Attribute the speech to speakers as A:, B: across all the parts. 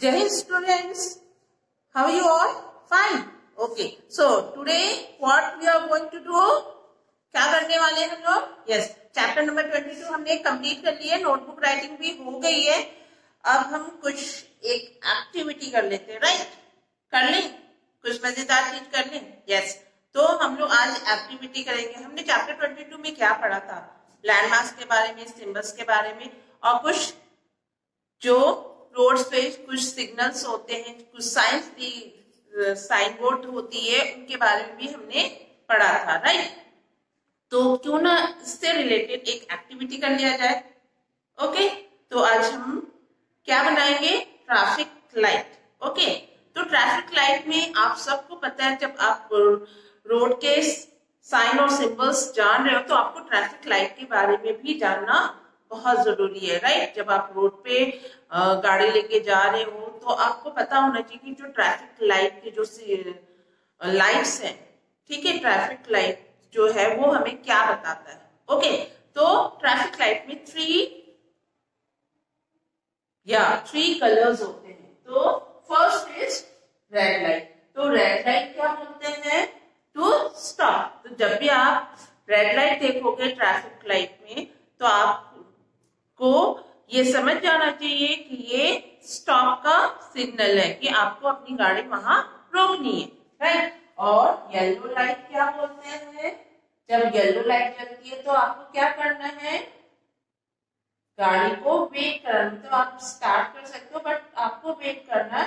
A: Jai Hind students, how are you all? Fine. Okay. So today what we are going to do? क्या करने वाले हैं हम लोग? Yes. चैप्टर नंबर 22 हमने कंप्लीट कर लिया, नोटबुक राइटिंग भी हो गई है. अब हम कुछ एक एक्टिविटी कर लेते हैं, राइट? कर लें? कुछ मजेदार चीज कर लें? यस. तो हम लोग आज एक्टिविटी करेंगे. हमने चैप्टर 22 में क्या पढ़ा था? लैंडमार्क्स के बारे में, सिंबल्स के बारे में, और कुछ जो रोड्स पे कुछ सिग्नल्स होते हैं, कुछ साइन बोर्ड होती है, उनके बारे में भी हमने पढ़ा था, राइट? तो क्यों ना इससे रिलेटेड एक एक्टिविटी कर लिया जाए. ओके. तो आज हम क्या बनाएंगे? Traffic light. ओके. तो ट्रैफिक लाइट में आप सबको पता है, जब आप रोड के साइन और सिंबल्स जान रहे हो तो आपको ट्रैफिक लाइट के बारे में भी जानना बहुत जरूरी है, राइट? जब आप रोड पे गाड़ी लेके जा रहे हो तो आपको पता होना चाहिए कि जो ट्रैफिक लाइट के जो लाइट्स हैं, ठीक है, ट्रैफिक लाइट जो है वो हमें क्या बताता है. ओके. तो ट्रैफिक लाइट में थ्री कलर्स होते हैं. तो फर्स्ट इज रेड लाइट. तो रेड लाइट क्या बोलते हैं? To stop. तो जब भी आप रेड लाइट देखोगे ट्रैफिक लाइट में तो आपको ये समझ जाना चाहिए कि ये स्टॉप का सिग्नल है, कि आपको अपनी गाड़ी वहां रोकनी है, राइट? और येलो लाइट क्या बोलते हैं? जब येलो लाइट जलती है तो आपको क्या करना है? गाड़ी को वेट करना. तो आप स्टार्ट कर सकते हो बट आपको वेट करना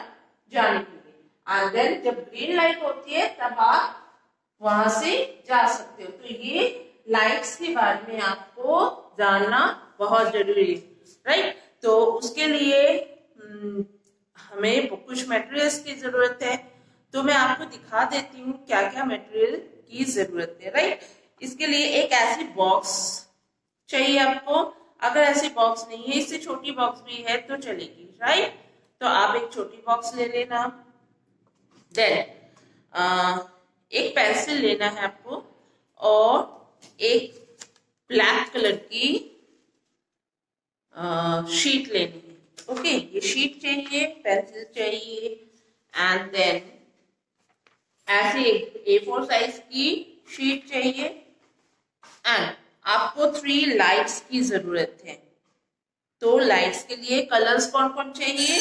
A: जाने के लिए. एंड देन जब ग्रीन लाइट होती है तब आप वहां से जा सकते हो. तो ये लाइट्स के बारे में आपको जानना बहुत जरूरी है, राइट? तो उसके लिए हमें कुछ मटेरियल्स की जरूरत है. तो मैं आपको दिखा देती हूँ क्या क्या मटेरियल की जरूरत है, राइट? इसके लिए एक ऐसी बॉक्स चाहिए आपको. अगर ऐसी बॉक्स नहीं है, इससे छोटी बॉक्स भी है तो चलेगी, राइट? तो आप एक छोटी बॉक्स ले लेना. देन एक पेंसिल लेना है आपको और एक ब्लैक कलर की शीट लेनी है. ओके. ये शीट चाहिए, पेंसिल चाहिए, एंड देन ऐसे A4 साइज की शीट चाहिए. एंड आपको 3 लाइट्स की जरूरत है. तो लाइट्स के लिए कलर्स कौन कौन चाहिए?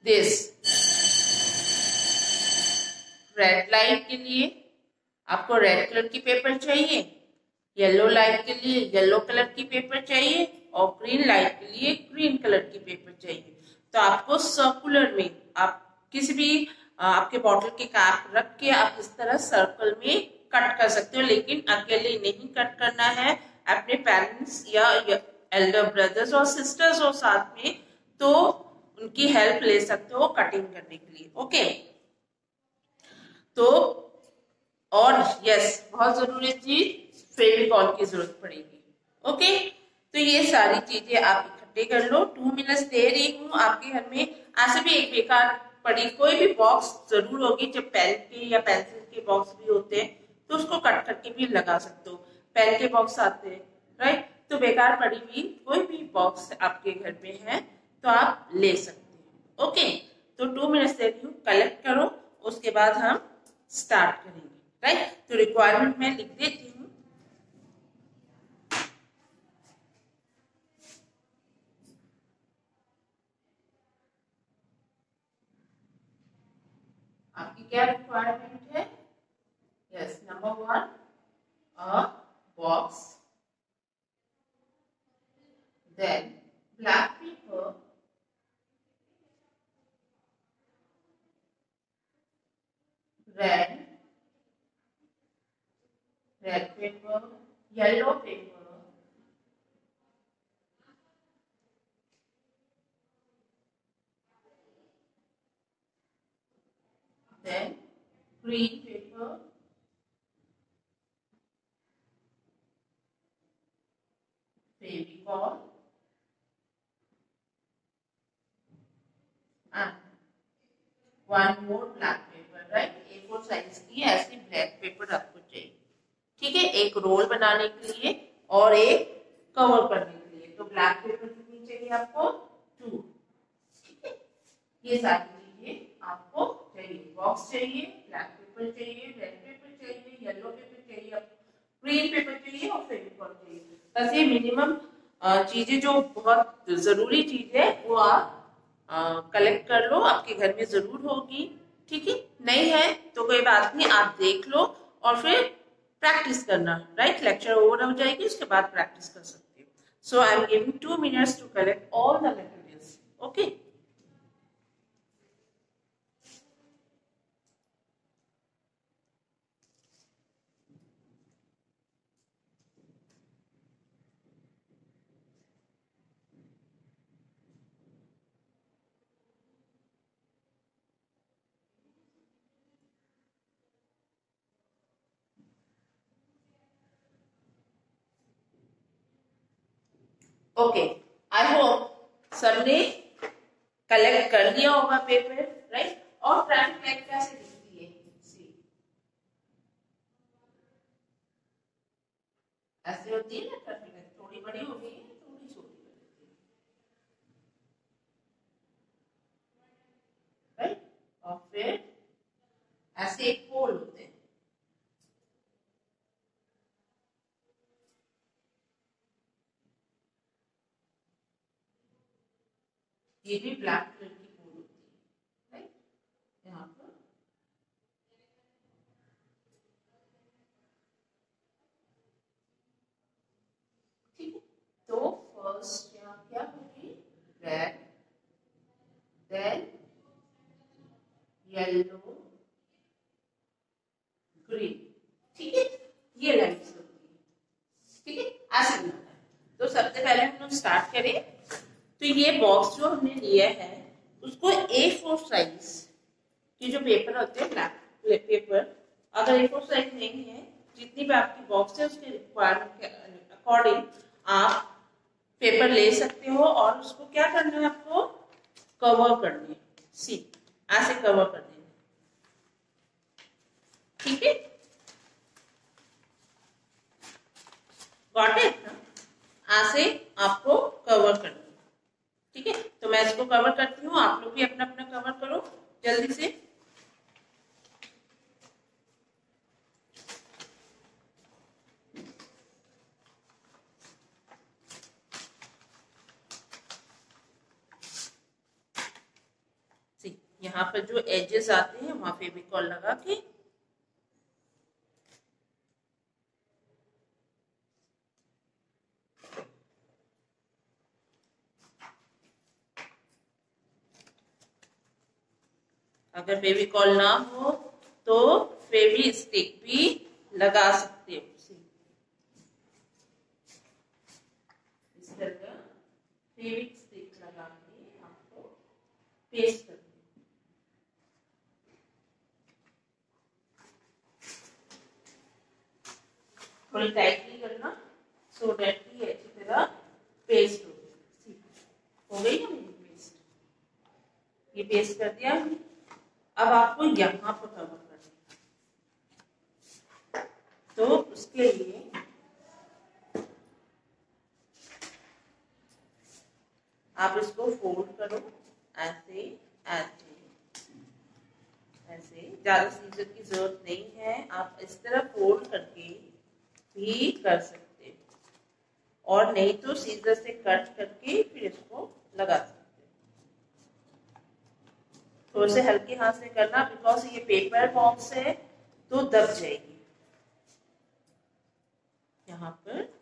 A: दिस रेड लाइट के लिए आपको रेड कलर की पेपर चाहिए, येलो लाइट के लिए येलो कलर की पेपर चाहिए, और ग्रीन लाइट के लिए ग्रीन कलर की पेपर चाहिए. तो आपको सर्कुलर में आप किसी भी आपके बॉटल के कैप रख के आप इस तरह सर्कल में कट कर सकते हो, लेकिन अकेले नहीं कट करना है. अपने पेरेंट्स या एल्डर ब्रदर्स और सिस्टर्स हो साथ में, तो उनकी हेल्प ले सकते हो कटिंग करने के लिए. ओके. तो और यस, बहुत जरूरी चीज फेविकॉल की जरूरत पड़ेगी. ओके. तो ये सारी चीजें आप इकट्ठे कर लो. 2 मिनट्स दे रही हूँ आपके घर में. ऐसे भी एक बेकार पड़ी कोई भी बॉक्स जरूर होगी, जब पेन के या पेंसिल के बॉक्स भी होते हैं तो उसको कट करके भी लगा सकते हो. पेन के बॉक्स आते हैं, राइट? तो बेकार पड़ी हुई कोई भी बॉक्स आपके घर में है तो आप ले सकते हैं. ओके. तो 2 मिनट्स दे रही हूँ, कलेक्ट करो, उसके बाद हम स्टार्ट करेंगे, राइट? तो रिक्वायरमेंट में लिख देती हूँ. आपकी क्या रिक्वायरमेंट है? Yes, number 1 a box, then black paper, red paper, yellow paper, then green paper, Fevicol, and one more black paper, right? A4 size की ऐसी ब्लैक पेपर आपको चाहिए, ठीक है? एक रोल बनाने के लिए और एक कवर करने के लिए. तो ब्लैक पेपर कितनी चाहिए आपको? 2. ये सारी चीजें आपको चाहिए। बॉक्स चाहिए, ब्लैक पेपर चाहिए, रेड पेपर चाहिए, येलो पेपर चाहिए, ग्रीन पेपर चाहिए और फेविकॉल चाहिए। बस ये मिनिमम चीजें जो बहुत जरूरी चीज है वो आप कलेक्ट कर लो, आपके घर में जरूर होगी। ठीक है, नहीं है तो कोई बात नहीं, आप देख लो और फिर प्रैक्टिस करना। राइट, लेक्चर ओवर हो जाएगी, उसके बाद प्रैक्टिस कर सकते हो। So I am giving 2 minutes to collect all the materials. Okay, okay, I hope सबने कलेक्ट कर लिया होगा पेपर। राइट, और ट्रैफिक लाइट कैसे दिखती है? सी, ऐसे होती है ना ट्रैफिक लाइट, थोड़ी बड़ी होगी, थोड़ी छोटी होती है। राइट, और फिर ऐसे एक पोल होते हैं। ये भी ब्लैक कलर की पोल होती है। राइट, यहाँ पर ठीक है। तो फर्स्ट यहाँ क्या होगी? Red, then yellow, green. ठीक है, ये लाइन्स होती है। ठीक है, ऐसे बनाना है। तो सबसे पहले हम लोग स्टार्ट करें। तो ये बॉक्स जो हमने लिया है उसको A4 साइज के जो पेपर होते हैं, ब्लैक पेपर, अगर A4 साइज नहीं है, जितनी भी आपकी बॉक्स है उसके रिक्वायरमेंट के अकॉर्डिंग आप पेपर ले सकते हो और उसको क्या करना है, आपको कवर करनी है। सी, ऐसे कवर करनी है। ठीक है, गॉट इट ना? ऐसे आपको कवर करना है। ठीक है, तो मैं इसको कवर करती हूँ, आप लोग भी अपना अपना कवर करो जल्दी से। यहाँ पर जो एजेस आते हैं वहां फेविकॉल लगा के अगर फेविकॉल ना हो तो फेवी स्टिक भी लगा सकते हो। इस तरह फेवी स्टिक लगा के आपको पेस्ट कर, थोड़ी टाइटली करना सो दैट की अच्छी तरह पेस्ट हो गई ना मेरी पेस्ट। ये पेस्ट कर दिया। अब आपको यहाँ पर कवर करना है, तो उसके लिए आप इसको फोल्ड करो ऐसे ऐसे ऐसे। ज्यादा सीजर की जरूरत नहीं है, आप इस तरह फोल्ड करके भी कर सकते हो और नहीं तो सीजर से कट करके फिर इसको लगा सकते हो। थोड़े से हल्के हाथ से करना, बिकॉज ये पेपर बॉक्स है तो दब जाएगी। यहाँ पर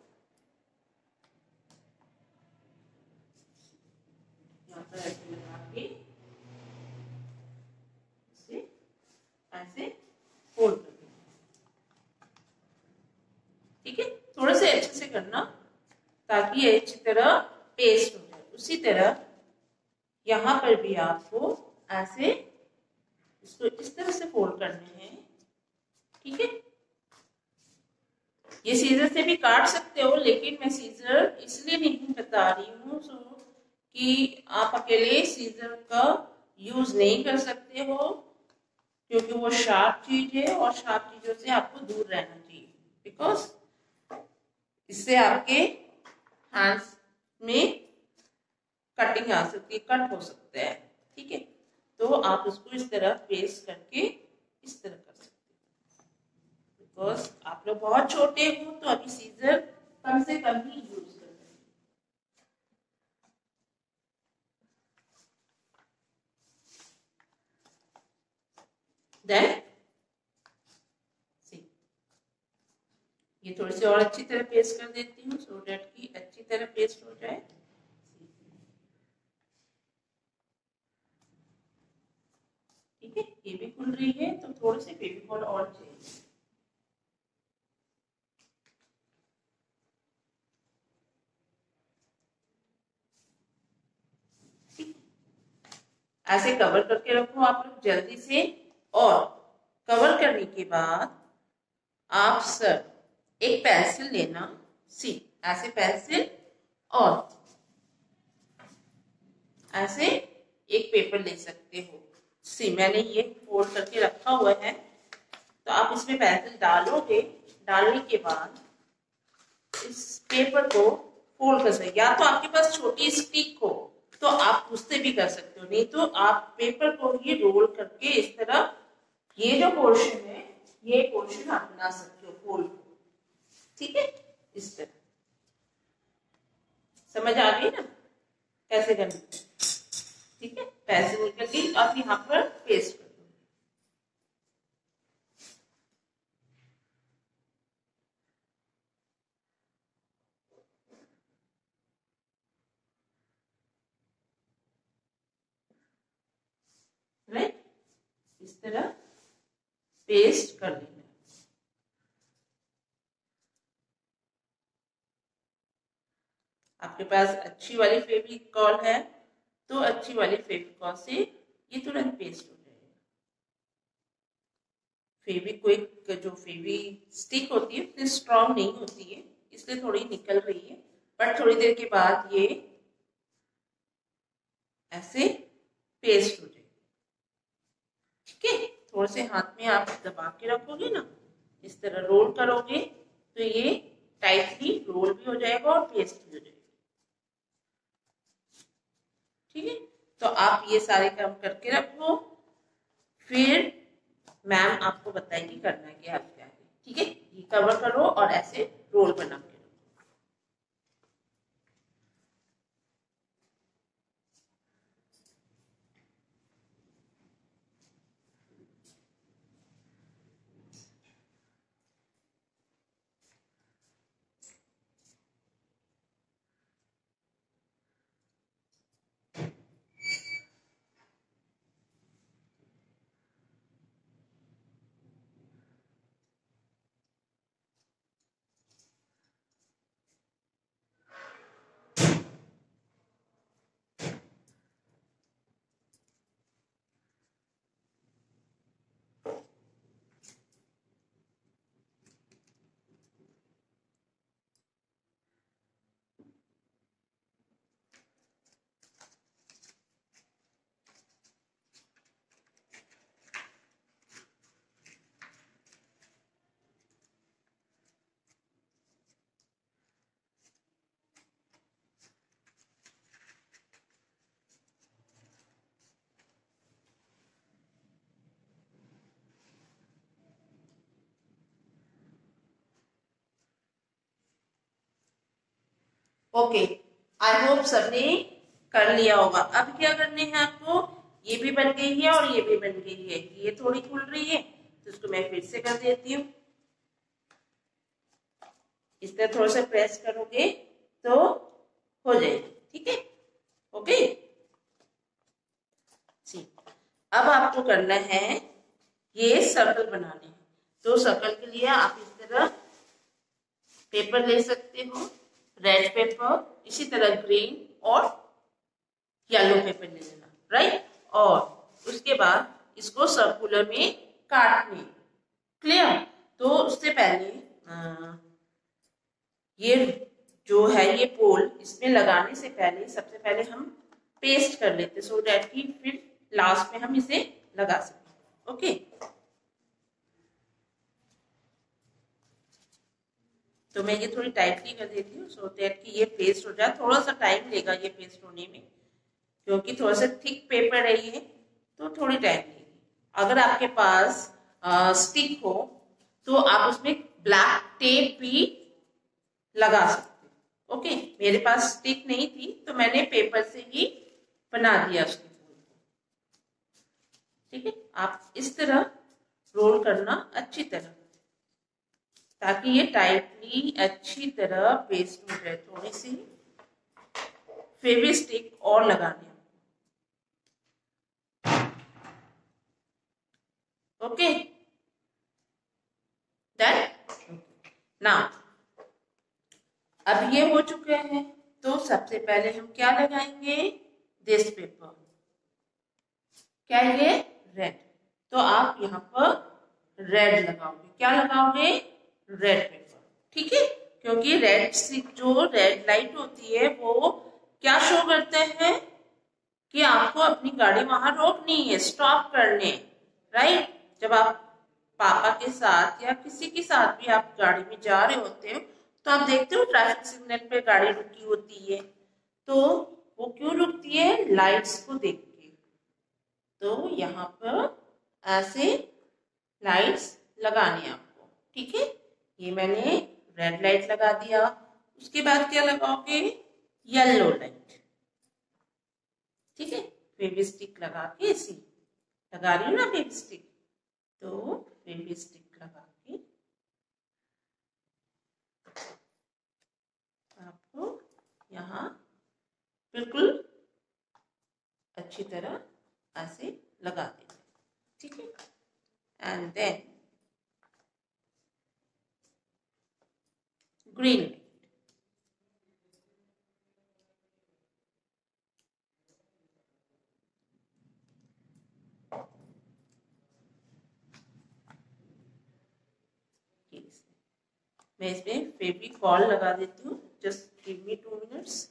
A: ऐसे लगा के इसे ऐसे फोल्ड कर देना। ठीक है, थोड़े से अच्छे से करना ताकि ये अच्छी तरह पेस्ट हो जाए। उसी तरह यहाँ पर भी आपको ऐसे इसको इस तरह से फोल्ड करने हैं। ठीक है, ये सीजर से भी काट सकते हो, लेकिन मैं सीजर इसलिए नहीं बता रही हूँ कि आप अकेले सीजर का यूज नहीं कर सकते हो, क्योंकि वो शार्प चीज है और शार्प चीजों से आपको दूर रहना चाहिए, बिकॉज इससे आपके हैंड्स में कटिंग आ सकती है, कट हो सकता है। ठीक है, तो आप उसको इस तरह पेस्ट करके इस तरह कर सकते हो। बिकॉज आप लोग बहुत छोटे हो तो अभी सीजर कम से कम ही यूज कर रहे हैं। देन ये थोड़ी सी और अच्छी तरह पेस्ट कर देती हूँ सो डेट की अच्छी तरह पेस्ट हो जाए। ठीक है, ये भी खुल रही है तो थोड़ी सी फेविकॉल और चाहिए। ऐसे कवर करके रखो आप लोग जल्दी से। और कवर करने के बाद आप सर एक पेंसिल लेना, सी ऐसे पेंसिल, और ऐसे एक पेपर ले सकते हो। सी मैंने ये फोल्ड करके रखा हुआ है, तो आप इसमें पेंसिल डालोगे। डालने के बाद इस पेपर को फोल्ड कर सकते, या तो आपके पास छोटी स्टिक हो तो आप उससे भी कर सकते हो, नहीं तो आप पेपर को ही रोल करके इस तरह ये जो पोर्शन है ये पोर्शन आप बना सकते हो फोल्ड। ठीक है, इस तरह समझ आ गई ना कैसे करना। ठीक है, पेंसिल निकल गई, अब यहाँ पर पेस्ट कर दो। राइट, इस तरह पेस्ट कर लेना। आपके पास अच्छी वाली फेविकॉल है तो अच्छी वाली फेविकॉल से ये तुरंत पेस्ट हो जाएगा। फेविक्विक जो फेवी स्टिक होती है उतनी स्ट्रॉन्ग नहीं होती है, इसलिए थोड़ी निकल रही है, बट थोड़ी देर के बाद ये ऐसे पेस्ट हो जाएगी। ठीक है, थोड़े से हाथ में आप दबा के रखोगे ना, इस तरह रोल करोगे तो ये टाइटली रोल भी हो जाएगा और पेस्ट भी हो जाएगा। ठीक है, तो आप ये सारे काम करके रखो, फिर मैम आपको बताएगी करना है क्या क्या है। ठीक है, ये कवर करो और ऐसे रोल बना के। ओके, आई होप सबने कर लिया होगा। अब क्या करने हैं आपको, ये भी बन गई है और ये भी बन गई है, ये थोड़ी खुल रही है तो इसको मैं फिर से कर देती हूँ। इस तरह थोड़ा सा प्रेस करोगे तो हो जाएगी। ठीक है, ओके। अब आपको करना है ये सर्कल बनाने हैं, तो सर्कल के लिए आप इस तरह पेपर ले सकते हो, रेड पेपर, इसी तरह ग्रीन और येलो पेपर ले लेना, राइट। और उसके बाद इसको सर्कुलर में काटने, क्लियर। तो उससे पहले ये जो है ये पोल, इसमें लगाने से पहले सबसे पहले हम पेस्ट कर लेते, सो दैट कि फिर लास्ट में हम इसे लगा सकें। ओके, तो मैं ये थोड़ी टाइटली कर देती हूँ सो दैट कि ये पेस्ट हो जाए। थोड़ा सा टाइम लेगा ये पेस्ट होने में, क्योंकि थोड़ा सा थिक पेपर है ये, तो थोड़ी टाइम लगेगी। अगर आपके पास स्टिक हो तो आप उसमें ब्लैक टेप भी लगा सकते हो। ओके, मेरे पास स्टिक नहीं थी तो मैंने पेपर से ही बना दिया उसके फूल को। ठीक है, आप इस तरह रोल करना अच्छी तरह, ताकि ये टाइटली अच्छी तरह पेस्ट हो जाए। थोड़ी सी फेविस्टिक और लगाने। ओके, देन नाउ अब ये हो चुके हैं, तो सबसे पहले हम क्या लगाएंगे, दिस पेपर। क्या ये रेड, तो आप यहाँ पर रेड लगाओगे। क्या लगाओगे, रेड पेपर। ठीक है, क्योंकि रेड जो रेड लाइट होती है वो क्या शो करते हैं कि आपको अपनी गाड़ी वहां रोकनी है, स्टॉप करने। राइट, जब आप पापा के साथ या किसी के साथ भी आप गाड़ी में जा रहे होते हो तो आप देखते हो ट्रैफिक सिग्नल पे गाड़ी रुकी होती है, तो वो क्यों रुकती है, लाइट्स को देख के। तो यहाँ पर ऐसे लाइट्स लगाने आपको। ठीक है, ये मैंने रेड लाइट लगा दिया। उसके बाद क्या लगाओगे, येलो लाइट। ठीक है, फेविस्टिक लगा के इसी लगा रही हूँ ना फेविस्टिक, तो फेविस्टिक लगा के आपको यहाँ बिल्कुल अच्छी तरह ऐसे लगा देना। ठीक है, एंड देन ग्रीन लाइट। मैं इसमें फेविकॉल लगा देती हूँ, जस्ट गिव मी 2 मिनट्स।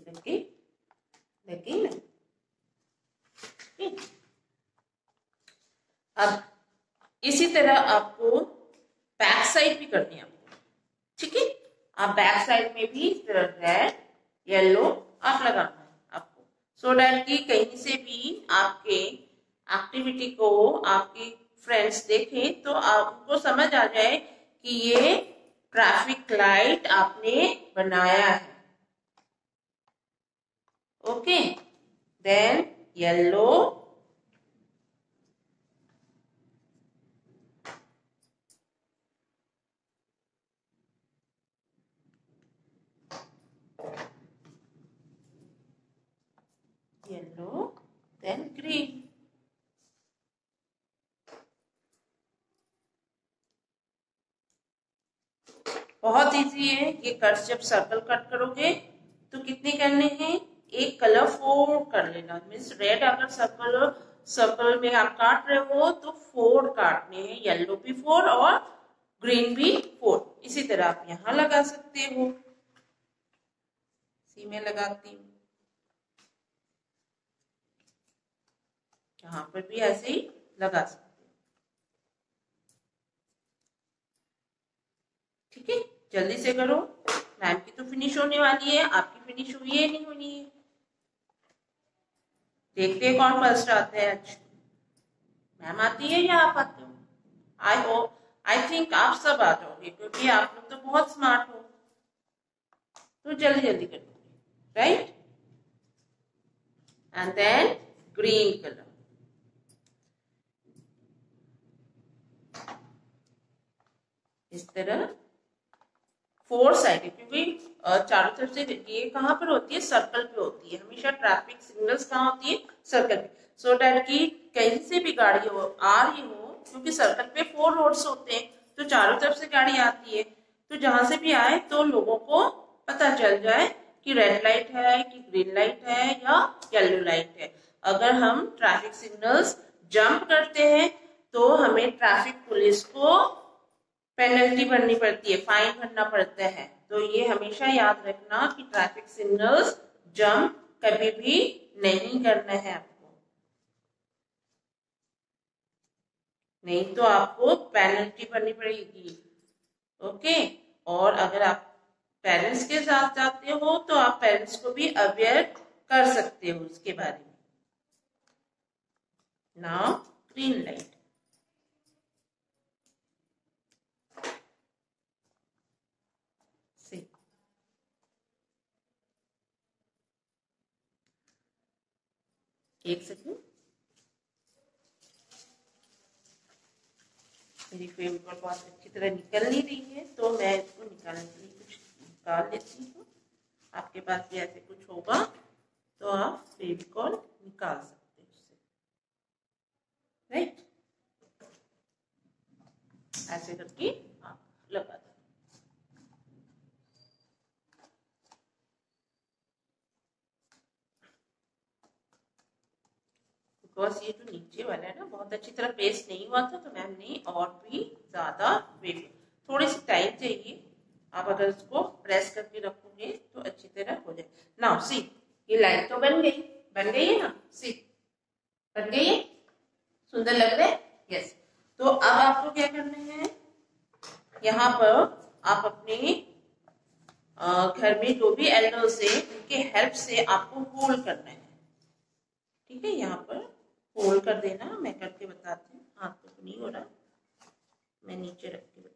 A: लगे लगे ना। अब इसी तरह आपको बैक साइड भी करनी है आपको। ठीक है, आप बैक साइड में भी रेड येलो आप लगाना है आपको, सो डैट कि कहीं से भी आपके एक्टिविटी को आपके फ्रेंड्स देखें तो आपको समझ आ जाए कि ये ट्रैफिक लाइट आपने बनाया है। Okay, then yellow, yellow, then green. बहुत इजी है ये कट। जब सर्कल कट करोगे तो कितने करने हैं, एक कलर 4 कर लेना। मीन्स रेड अगर सर्कल में आप काट रहे हो तो 4 काटने हैं, येलो भी 4 और ग्रीन भी 4। इसी तरह आप यहाँ लगा सकते हो, इसी में लगाती हूँ, यहाँ पर भी ऐसे ही लगा सकते हो। ठीक है, जल्दी से करो, मैम की तो फिनिश होने वाली है, आपकी फिनिश हुई है नहीं हुई है। देखते हैं कौन फर्स्ट आते हैं आज। मैम आती है या आप आते हो? आई थिंक आप सब आ जाओगे, क्योंकि आप लोग तो बहुत स्मार्ट हो, तो जल्दी जल्दी कर दोगे। Right, and then green colour. इस तरह 4 साइड, क्योंकि चारों तरफ से ये कहाँ पर होती है, सर्कल पे होती है। हमेशा ट्रैफिक सिग्नल्स कहाँ होती है, सर्कल पे, सो डैट कि कहीं से भी गाड़ी आ रही हो, क्योंकि सर्कल पे 4 रोड्स होते हैं तो चारों तरफ से गाड़ी आती है, तो जहां से भी आए तो लोगों को पता चल जाए कि रेड लाइट है कि ग्रीन लाइट है या येलो लाइट है। अगर हम ट्रैफिक सिग्नल्स जंप करते हैं तो हमें ट्रैफिक पुलिस को पेनल्टी भरनी पड़ती है, फाइन भरना पड़ता है। तो ये हमेशा याद रखना कि ट्रैफिक सिग्नल्स जंप कभी भी नहीं करना है आपको, नहीं तो आपको पेनल्टी भरनी पड़ेगी। ओके, और अगर आप पेरेंट्स के साथ जाते हो तो आप पेरेंट्स को भी अवेयर कर सकते हो उसके बारे में। नाउ ग्रीन लाइट, एक सेकंड, मेरी फेविकॉल बहुत अच्छी तरह निकल नहीं रही है तो मैं इसको निकालने के लिए कुछ निकाल लेती हूँ। आपके पास भी ऐसे कुछ होगा तो आप फेविकॉल निकाल सकते हो उससे, राइट। ऐसे करके आप लगा दो। बिकॉज ये जो नीचे वाला है ना बहुत अच्छी तरह पेस्ट नहीं हुआ था तो मैम ने और भी ज्यादा थोड़ी सी टाइम चाहिए। आप अगर इसको प्रेस करके रखोगे तो अच्छी तरह हो जाए। नाउ सी, ये लाइन तो बन गई है ना, सी बन गई है, सुंदर लग रहा है, यस। तो अब आपको क्या करना है, यहाँ पर आप अपने घर में जो भी एल्डर्स है उनके हेल्प से आपको होल्ड करना है, ठीक है। यहाँ पर होल्ड कर देना, मैं करके बताती हूँ, हाथ तो नहीं हो रहा, मैं नीचे रख के बताती हूँ।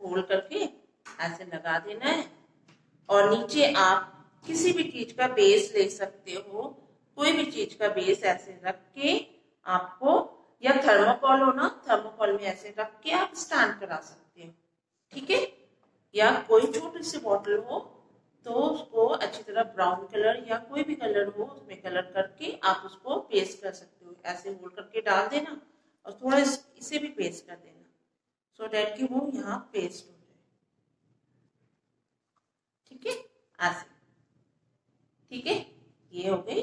A: होल्ड करके ऐसे लगा देना है और नीचे आप किसी भी चीज का बेस ले सकते हो, कोई भी चीज का बेस ऐसे रख के आपको, या थर्मोकॉल हो ना, थर्मोकॉल में ऐसे रख के आप स्टैंड करा सकते हो, ठीक है। या कोई छोटी सी बॉटल हो तो उसको अच्छी तरह ब्राउन कलर या कोई भी कलर हो उसमें कलर करके आप उसको पेस्ट कर सकते हो। ऐसे होल्ड करके डाल देना और थोड़ा इसे भी पेस्ट कर देना सो डेट कि वो यहाँ पेस्ट हो जाए, ठीक है, ऐसे, ठीक है। ये हो गई,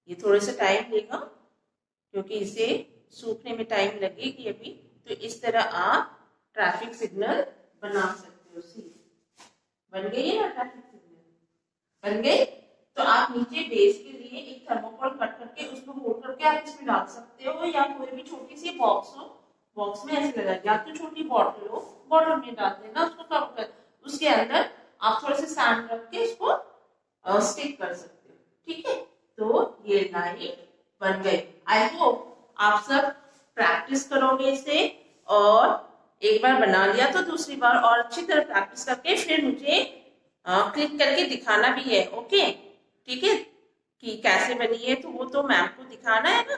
A: ये थोड़े से टाइम लेगा क्योंकि इसे सूखने में टाइम लगेगी अभी। तो इस तरह आप ट्रैफिक सिग्नल बना सकते हो। सी बन गई है ना ट्रैफिक सिग्नल, बन गई। तो आप नीचे बेस के लिए एक थर्मोकॉल कट करके उसको होल्ड करके आप इसमें डाल सकते हो, या कोई भी छोटी सी बॉक्स हो, बॉक्स में ऐसे लगा, या तो छोटी बॉटल हो, बॉटल में डाल देना उसको कवर कर, उसके अंदर आप थोड़े से सैंड रख के इसको स्टिक कर सकते हो, ठीक है। तो ये लाइट बन गई। आई होप आप सब प्रैक्टिस करोगे इसे, और एक बार बना लिया तो दूसरी बार और अच्छी तरह प्रैक्टिस करके फिर मुझे क्लिक करके दिखाना भी है, ओके, ठीक है, कि कैसे बनी है। तो वो तो मैम को दिखाना है ना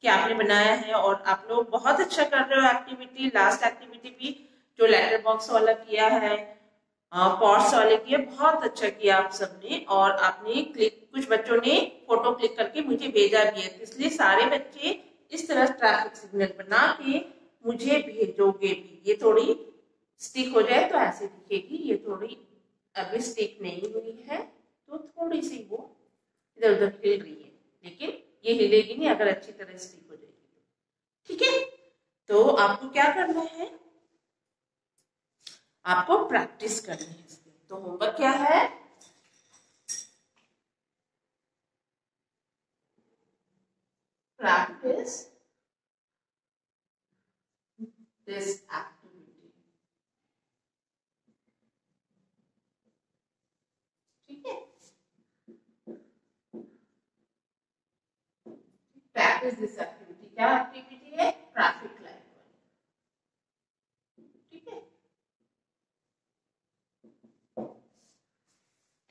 A: कि आपने बनाया है, और आप लोग बहुत अच्छा कर रहे हो एक्टिविटी। लास्ट एक्टिविटी भी जो लेटर बॉक्स वाला किया है, पॉट्स वाले किए, बहुत अच्छा किया आप सबने। और आपने कुछ बच्चों ने फोटो क्लिक करके मुझे भेजा भी है, इसलिए सारे बच्चे इस तरह ट्रैफिक सिग्नल बना के मुझे भेजोगे भी। ये थोड़ी स्टिक हो जाए तो ऐसे दिखेगी, ये थोड़ी अभी स्टिक नहीं हुई है तो थोड़ी सी वो इधर उधर हिल रही है, लेकिन ये हिलेगी नहीं अगर अच्छी तरह स्टिक हो जाएगी, ठीक है। तो आपको क्या करना है, आपको प्रैक्टिस करनी है इसकी। तो होमवर्क क्या है, प्रैक्टिस दिस एक्टिविटी, ठीक है। प्रैक्टिस दिस एक्टिविटी, क्या एक्टिविटी है, ट्रैफिक लाइट, ठीक है,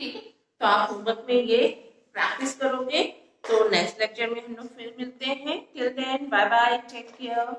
A: ठीक है। तो आप होमवर्क में ये प्रैक्टिस करोगे तो नेक्स्ट लेक्चर में हम लोग फिर मिलते हैं। Till then bye bye, take care.